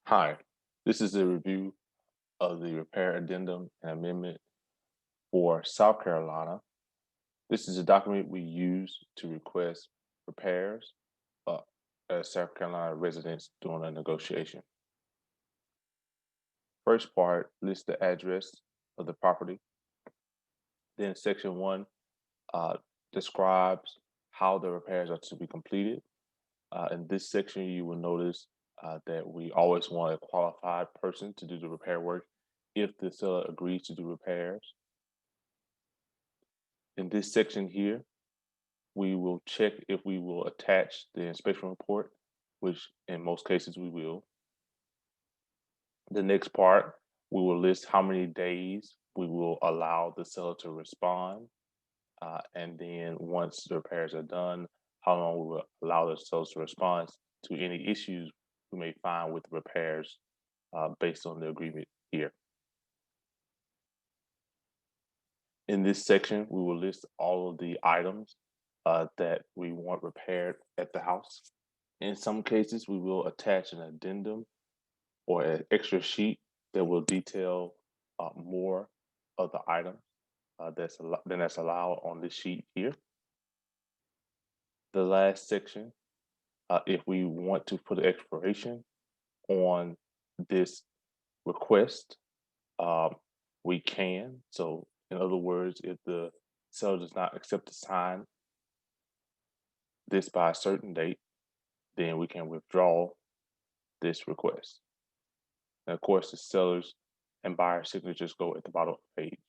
Hi, this is a review of the Repair Addendum and Amendment for South Carolina. This is a document we use to request repairs uh, as South Carolina residents during a negotiation. First part lists the address of the property. Then section one uh, describes how the repairs are to be completed. In this section, you will notice that we always want a qualified person to do the repair work if the seller agrees to do repairs. In this section here, we will check if we will attach the inspection report, which in most cases we will. The next part, we will list how many days we will allow the seller to respond. And then once the repairs are done, how long we will allow the seller to respond to any issues we may find with the repairs based on the agreement here. In this section, we will list all of the items that we want repaired at the house. In some cases, we will attach an addendum or an extra sheet that will detail more of the items that's allowed on this sheet here. The last section, if we want to put an expiration on this request, um, we can. So, in other words, if the seller does not accept to sign this by a certain date, then we can withdraw this request. And of course, the sellers and buyer signatures go at the bottom of the page.